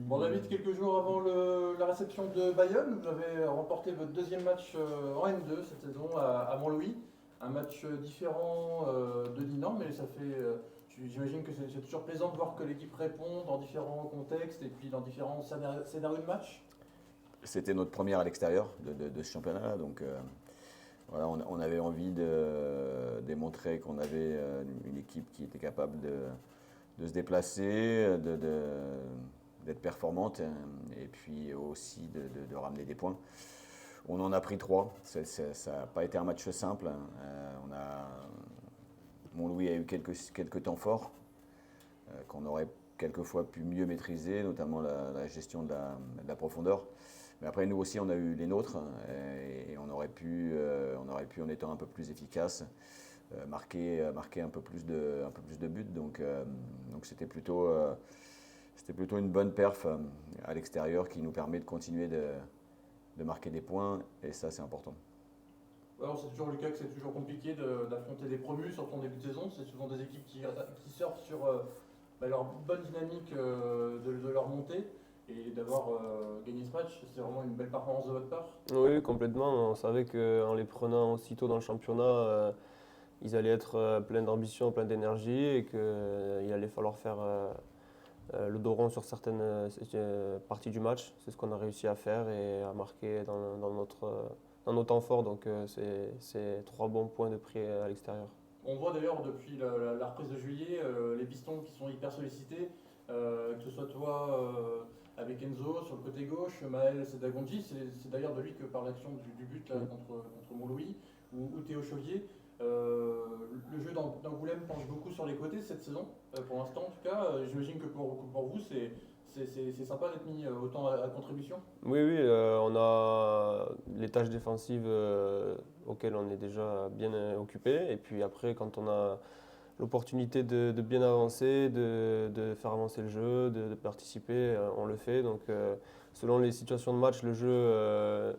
Bon David, quelques jours avant la réception de Bayonne, vous avez remporté votre deuxième match en N2 cette saison à Montlouis. Un match différent de Dinan, mais ça fait, j'imagine que c'est toujours plaisant de voir que l'équipe répond dans différents contextes et puis dans différents scénarios de match. C'était notre première à l'extérieur de ce championnat, donc voilà, on avait envie de démontrer qu'on avait une équipe qui était capable de se déplacer, d'être performante et puis aussi de ramener des points. On en a pris 3. Ça n'a pas été un match simple. Montlouis a eu quelques temps forts qu'on aurait quelquefois pu mieux maîtriser, notamment la gestion de la profondeur. Mais après, nous aussi, on a eu les nôtres et on aurait pu, en étant un peu plus efficace, marquer un peu plus de buts. Donc c'était plutôt une bonne perf à l'extérieur qui nous permet de continuer de marquer des points et ça, c'est important. Alors c'est toujours le cas que c'est toujours compliqué d'affronter des promus sur ton début de saison. C'est souvent des équipes qui surfent sur leur bonne dynamique de leur montée. Et d'avoir gagné ce match, c'est vraiment une belle performance de votre part. Oui, complètement. On savait qu'en les prenant aussitôt dans le championnat, ils allaient être pleins d'ambition, pleins d'énergie et qu'il allait falloir faire le dos rond sur certaines parties du match. C'est ce qu'on a réussi à faire et à marquer dans nos temps forts. Donc c'est 3 bons points de prix à l'extérieur. On voit d'ailleurs depuis la reprise de juillet, les pistons qui sont hyper sollicités, que ce soit toi avec Enzo sur le côté gauche, Maël Sedagonji, c'est d'ailleurs de lui que par l'action du but là, contre Montlouis, ou Théo Chauvier. Le jeu d'Angoulême penche beaucoup sur les côtés cette saison, pour l'instant en tout cas. J'imagine que pour vous, c'est sympa d'être mis autant à contribution. Oui, on a les tâches défensives auxquelles on est déjà bien occupé. Et puis après, quand on a l'opportunité de bien avancer, de faire avancer le jeu, de participer, on le fait. Donc selon les situations de match, le jeu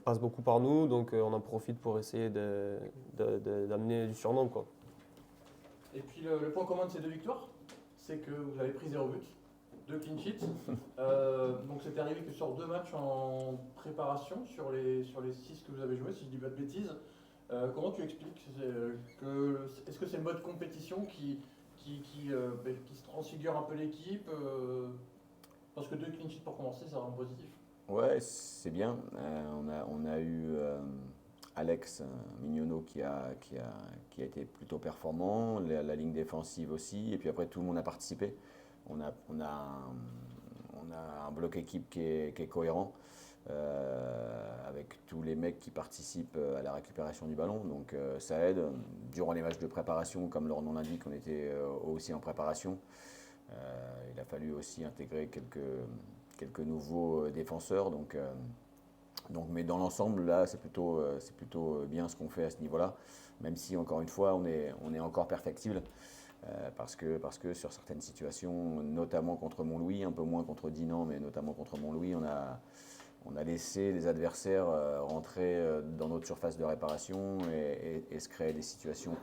passe beaucoup par nous. Donc on en profite pour essayer d'amener du surnombre, quoi. Et puis le point commun de ces deux victoires, c'est que vous avez pris 0 but. 2 clean sheets. Donc c'était arrivé que sur 2 matchs en préparation, sur les 6 que vous avez joués, si je dis pas de bêtises. Comment tu expliques est-ce que c'est le mode compétition qui se transfigure un peu l'équipe parce que 2 clean sheets pour commencer, ça rend positif. Ouais, c'est bien. On a eu Alex Mignonneau qui a été plutôt performant, la ligne défensive aussi, et puis après tout le monde a participé. On a un bloc équipe qui est cohérent, avec tous les mecs qui participent à la récupération du ballon, donc ça aide. Durant les matchs de préparation, comme leur nom l'indique, on était aussi en préparation. Il a fallu aussi intégrer quelques nouveaux défenseurs, mais dans l'ensemble, là, c'est plutôt bien ce qu'on fait à ce niveau-là, même si, encore une fois, on est encore perfectible. Parce que sur certaines situations, notamment contre Montlouis, un peu moins contre Dinan, mais notamment contre Montlouis, on a laissé les adversaires rentrer dans notre surface de réparation et se créer des situations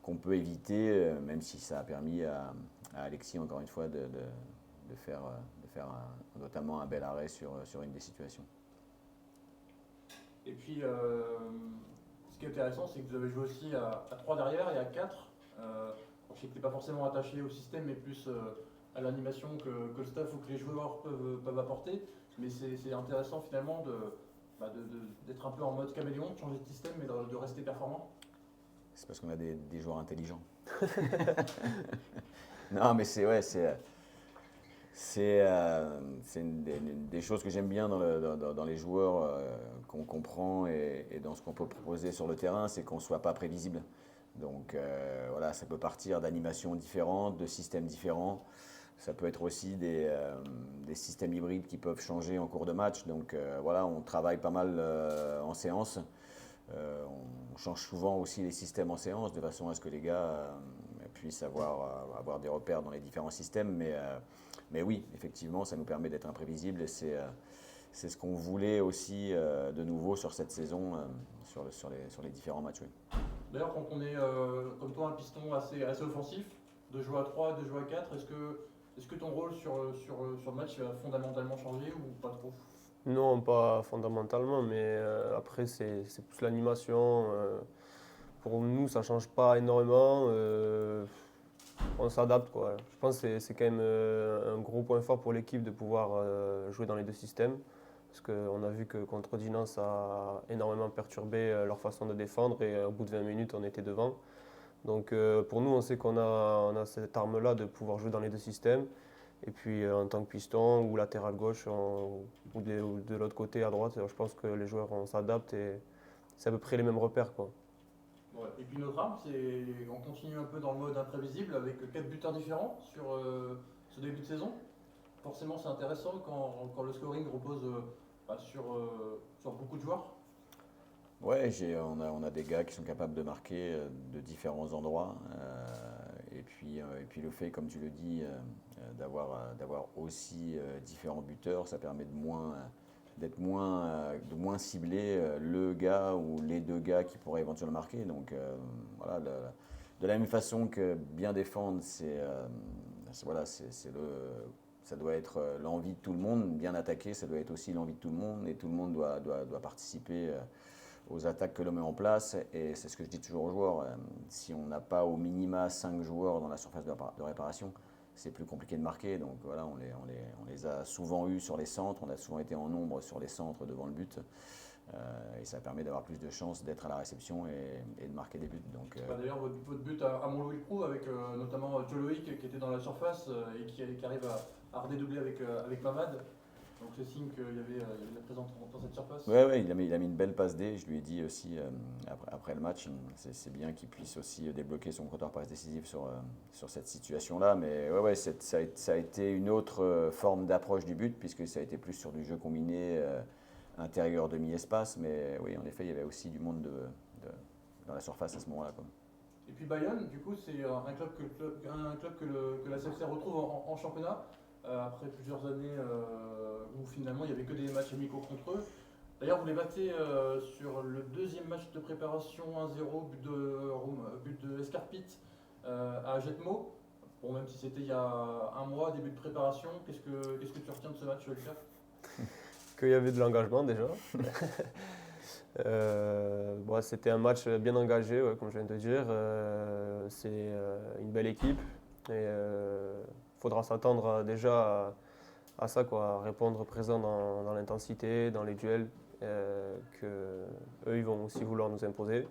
qu'on peut éviter, même si ça a permis à Alexis, encore une fois, de faire notamment un bel arrêt sur une des situations. Et puis, ce qui est intéressant, c'est que vous avez joué aussi à 3 derrière et à 4. Je sais que tu n'es pas forcément attaché au système, mais plus à l'animation que le staff ou que les joueurs peuvent apporter. Mais c'est intéressant finalement d'être un peu en mode caméléon, de changer de système, mais de rester performant. C'est parce qu'on a des joueurs intelligents. Non, mais c'est une des choses que j'aime bien dans les joueurs qu'on comprend et dans ce qu'on peut proposer sur le terrain, c'est qu'on ne soit pas prévisible. Donc voilà, ça peut partir d'animations différentes, de systèmes différents. Ça peut être aussi des systèmes hybrides qui peuvent changer en cours de match. Donc voilà, on travaille pas mal en séance. On change souvent aussi les systèmes en séance de façon à ce que les gars puissent avoir des repères dans les différents systèmes. Mais oui, effectivement, ça nous permet d'être imprévisibles et c'est ce qu'on voulait aussi de nouveau sur cette saison, sur les différents matchs. Oui. D'ailleurs, quand on est comme toi un piston assez offensif, de jouer à 3, de jouer à 4, est-ce que Est-ce que ton rôle sur le match a fondamentalement changé ou pas trop? Non, pas fondamentalement, mais après, c'est plus l'animation. Pour nous, ça ne change pas énormément. On s'adapte, quoi. Je pense que c'est quand même un gros point fort pour l'équipe de pouvoir jouer dans les deux systèmes. Parce qu'on a vu que contre Dinan, ça a énormément perturbé leur façon de défendre et au bout de 20 minutes, on était devant. Donc pour nous, on sait on a cette arme-là de pouvoir jouer dans les deux systèmes. Et puis en tant que piston ou latéral gauche ou de l'autre côté à droite, je pense que les joueurs on s'adapte et c'est à peu près les mêmes repères, quoi. Ouais. Et puis notre arme, c'est on continue un peu dans le mode imprévisible avec 4 buteurs différents sur ce début de saison. Forcément, c'est intéressant quand le scoring repose sur beaucoup de joueurs. Ouais, on a des gars qui sont capables de marquer de différents endroits. Et puis le fait, comme tu le dis, d'avoir aussi différents buteurs, ça permet de moins cibler le gars ou les deux gars qui pourraient éventuellement marquer. Donc voilà, de la même façon que bien défendre, voilà, ça doit être l'envie de tout le monde. Bien attaquer, ça doit être aussi l'envie de tout le monde. Et tout le monde doit participer aux attaques que l'on met en place. Et c'est ce que je dis toujours aux joueurs. Si on n'a pas au minima 5 joueurs dans la surface de réparation, c'est plus compliqué de marquer. Donc voilà, on les a souvent eus sur les centres. On a souvent été en nombre sur les centres devant le but. Et ça permet d'avoir plus de chances d'être à la réception et de marquer des buts. Donc, D'ailleurs, votre but à Montlouis-le-Prou avec notamment Joe Loïc qui était dans la surface et qui arrive à redoubler avec Mamad. Donc c'est signe qu'il y avait de la présence dans cette surface. ouais, il a mis une belle passe D. Je lui ai dit aussi après le match, c'est bien qu'il puisse aussi débloquer son compteur passe décisive sur cette situation-là. Mais ouais, ça a été une autre forme d'approche du but puisque ça a été plus sur du jeu combiné intérieur demi-espace. Mais oui, en effet, il y avait aussi du monde dans la surface à ce moment-là, quoi. Et puis Bayonne, du coup, c'est un club que la CFC retrouve en championnat. Après plusieurs années où finalement il n'y avait que des matchs amicaux contre eux. D'ailleurs, vous les battez sur le deuxième match de préparation 1-0, but de Escarpite à Jetmo. Bon, même si c'était il y a un mois, début de préparation, qu'est-ce que tu retiens de ce match, Lucas? Qu'il y avait de l'engagement déjà. Bon, c'était un match bien engagé, ouais, comme je viens de te dire. C'est une belle équipe et faudra s'attendre déjà à ça, quoi, à répondre présent dans l'intensité, dans les duels que eux ils vont aussi vouloir nous imposer.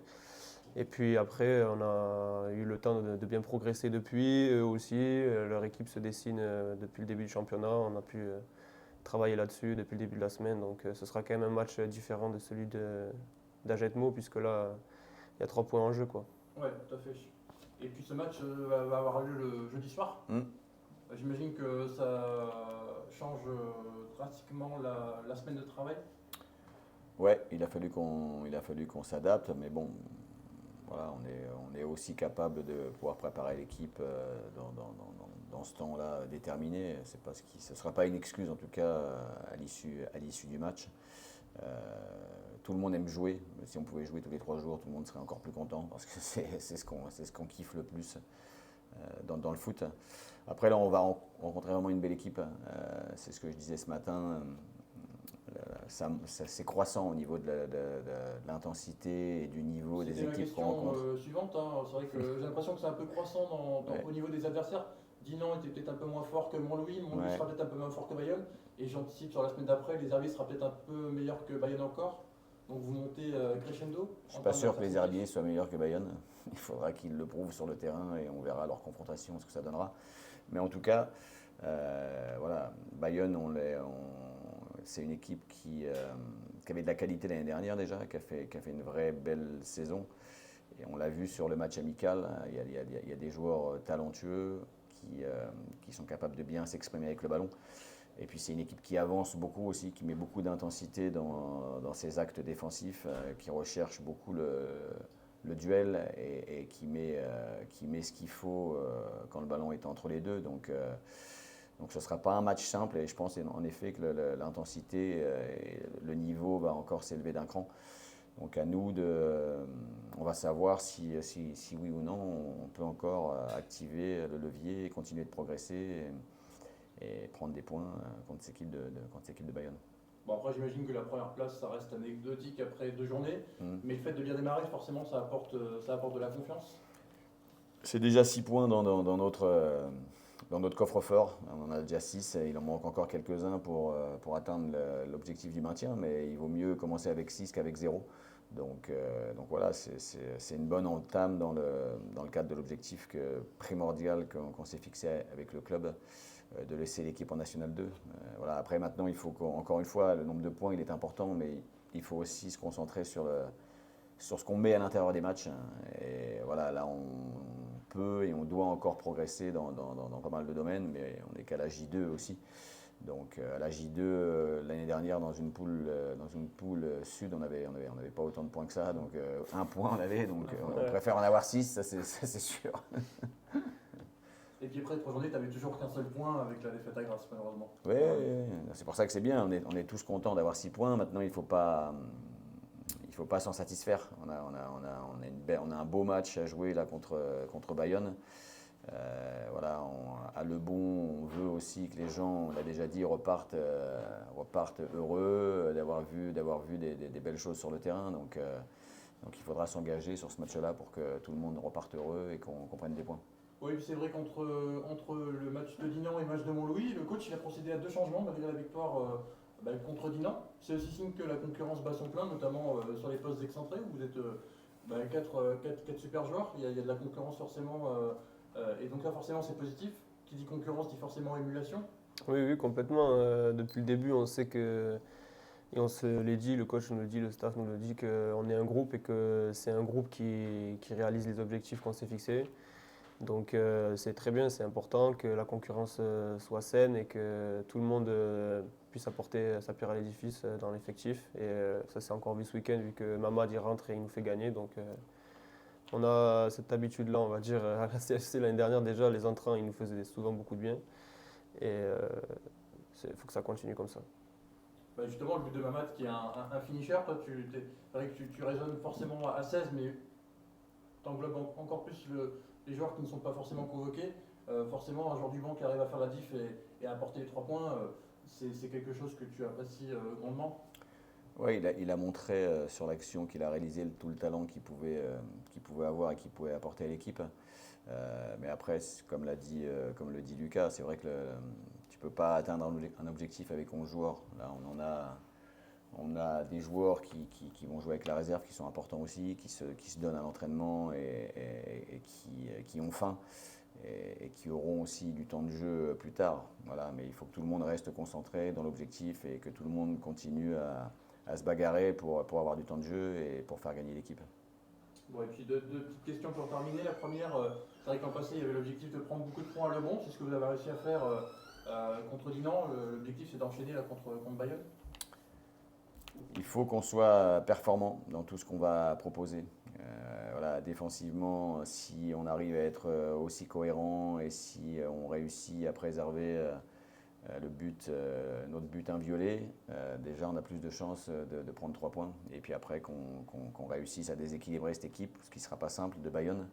Et puis après, on a eu le temps de bien progresser depuis, eux aussi. Leur équipe se dessine depuis le début du championnat. On a pu travailler là-dessus depuis le début de la semaine. Donc ce sera quand même un match différent de celui d'Ajetmo, puisque là, il y a 3 points en jeu, quoi. Ouais, tout à fait. Et puis ce match va avoir lieu le jeudi soir. J'imagine que ça change drastiquement la semaine de travail. Ouais, il a fallu qu'on s'adapte, mais bon, voilà, on est aussi capable de pouvoir préparer l'équipe dans ce temps-là déterminé. Ce ne sera pas une excuse en tout cas à l'issue du match. Tout le monde aime jouer. Si on pouvait jouer tous les 3 jours, tout le monde serait encore plus content parce que c'est ce qu'on kiffe le plus dans le foot. Après là, on va rencontrer vraiment une belle équipe. C'est ce que je disais ce matin. C'est croissant au niveau de l'intensité et du niveau des équipes qu'on rencontre. C'était ma question suivante. Hein. C'est vrai que j'ai l'impression que c'est un peu croissant au niveau des adversaires. Dinan était peut-être un peu moins fort que Montlouis. Montlouis sera peut-être un peu moins fort que Bayonne. Et j'anticipe sur la semaine d'après, les Herbiers sera peut-être un peu meilleur que Bayonne encore. Donc vous montez crescendo. Je ne suis pas sûr que les Herbiers soient meilleurs que Bayonne. Il faudra qu'ils le prouvent sur le terrain et on verra leur confrontation, ce que ça donnera. Mais en tout cas, voilà, Bayonne, c'est une équipe qui avait de la qualité l'année dernière déjà, qui a fait une vraie belle saison. Et on l'a vu sur le match amical, il y a des joueurs talentueux qui sont capables de bien s'exprimer avec le ballon. Et puis c'est une équipe qui avance beaucoup aussi, qui met beaucoup d'intensité dans ses actes défensifs, qui recherche beaucoup le duel et qui met ce qu'il faut quand le ballon est entre les deux. Donc ce ne sera pas un match simple et je pense en effet que l'intensité et le niveau va encore s'élever d'un cran. Donc à nous, on va savoir si oui ou non on peut encore activer le levier et continuer de progresser et prendre des points contre cette équipe de Bayonne. Bon, après, j'imagine que la première place, ça reste anecdotique après 2 journées, mais le fait de bien démarrer, forcément, ça apporte de la confiance. C'est déjà 6 points dans notre coffre-fort. On en a déjà 6, il en manque encore quelques-uns pour atteindre l'objectif du maintien, mais il vaut mieux commencer avec 6 qu'avec 0. Donc voilà, c'est une bonne entame dans le cadre de l'objectif primordial qu'on s'est fixé avec le club, de laisser l'équipe en National 2. Voilà. Après, maintenant, il faut encore une fois, le nombre de points, il est important, mais il faut aussi se concentrer sur ce qu'on met à l'intérieur des matchs. Et voilà, là, on peut et on doit encore progresser dans pas mal de domaines, mais on n'est qu'à la J2 aussi. Donc à la J2, l'année dernière, dans une poule sud, on n'avait pas autant de points que ça. Donc 1 point on avait, donc on préfère en avoir 6, ça c'est sûr. Et puis après 3 journées, tu n'avais toujours qu'un seul point avec la défaite à Grasse, malheureusement. Oui, c'est pour ça que c'est bien, on est tous contents d'avoir 6 points. Maintenant, il ne faut pas s'en satisfaire. On a un beau match à jouer là contre Bayonne. Voilà, à Le Bon, on veut aussi que les gens, on l'a déjà dit, repartent heureux, d'avoir vu des belles choses sur le terrain. Donc il faudra s'engager sur ce match-là pour que tout le monde reparte heureux et qu'on prenne des points. Oui, c'est vrai qu'entre le match de Dinan et le match de Montlouis, le coach il a procédé à 2 changements malgré la victoire contre Dinan. C'est aussi signe que la concurrence bat son plein, notamment sur les postes excentrés où vous êtes 4 super joueurs. Il y a de la concurrence forcément, et donc là forcément c'est positif. Qui dit concurrence dit forcément émulation. Oui, complètement. Depuis le début, on sait que, et on se l'est dit, le coach nous le dit, le staff nous le dit, qu'on est un groupe et que c'est un groupe qui réalise les objectifs qu'on s'est fixés. Donc c'est très bien, c'est important que la concurrence soit saine et que tout le monde puisse apporter sa pierre à l'édifice dans l'effectif. Et ça c'est encore vu ce week-end, vu que Mamad y rentre et il nous fait gagner. Donc on a cette habitude-là, on va dire, à la CFC l'année dernière déjà, les entrants, ils nous faisaient souvent beaucoup de bien. Et il faut que ça continue comme ça. Bah justement, le but de Mamad qui est un finisher, toi c'est vrai que tu raisonnes forcément à 16, mais tu englobes encore plus les joueurs qui ne sont pas forcément convoqués. Forcément, un joueur du banc qui arrive à faire la diff et à apporter les 3 points, c'est quelque chose que tu apprécies grandement. Oui, il a montré sur l'action qu'il a réalisé tout le talent qu'il pouvait avoir et qu'il pouvait apporter à l'équipe. Mais après, comme le dit Lucas, c'est vrai que tu ne peux pas atteindre un objectif avec 11 joueurs. Là, on a des joueurs qui vont jouer avec la réserve, qui sont importants aussi, qui se donnent à l'entraînement et qui ont faim et qui auront aussi du temps de jeu plus tard. Voilà, mais il faut que tout le monde reste concentré dans l'objectif et que tout le monde continue à se bagarrer pour avoir du temps de jeu et pour faire gagner l'équipe. Bon, et puis deux petites questions pour terminer. La première, c'est vrai qu'en passé, il y avait l'objectif de prendre beaucoup de points à Le Bon. C'est ce que vous avez réussi à faire contre Dinan. L'objectif, c'est d'enchaîner là, contre Bayonne. Il faut qu'on soit performant dans tout ce qu'on va proposer. Voilà, défensivement, si on arrive à être aussi cohérent et si on réussit à préserver notre but inviolé, déjà on a plus de chances de prendre 3 points. Et puis après qu'on réussisse à déséquilibrer cette équipe, ce qui ne sera pas simple, de Bayonne,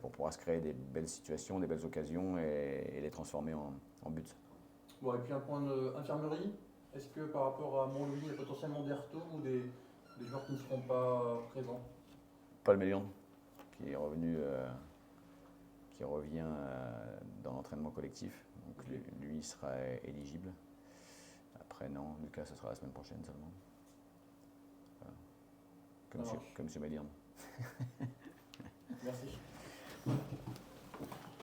pour pouvoir se créer des belles situations, des belles occasions et les transformer en buts. Bon, et puis un point d'infirmerie. Est-ce que par rapport à Montlouis, il y a potentiellement des retours ou des joueurs qui ne seront pas présents? Paul Mélian, qui revient dans l'entraînement collectif. Donc lui sera éligible. Après non, Lucas, ce sera la semaine prochaine seulement. Voilà. Comme M. Mélian. Merci.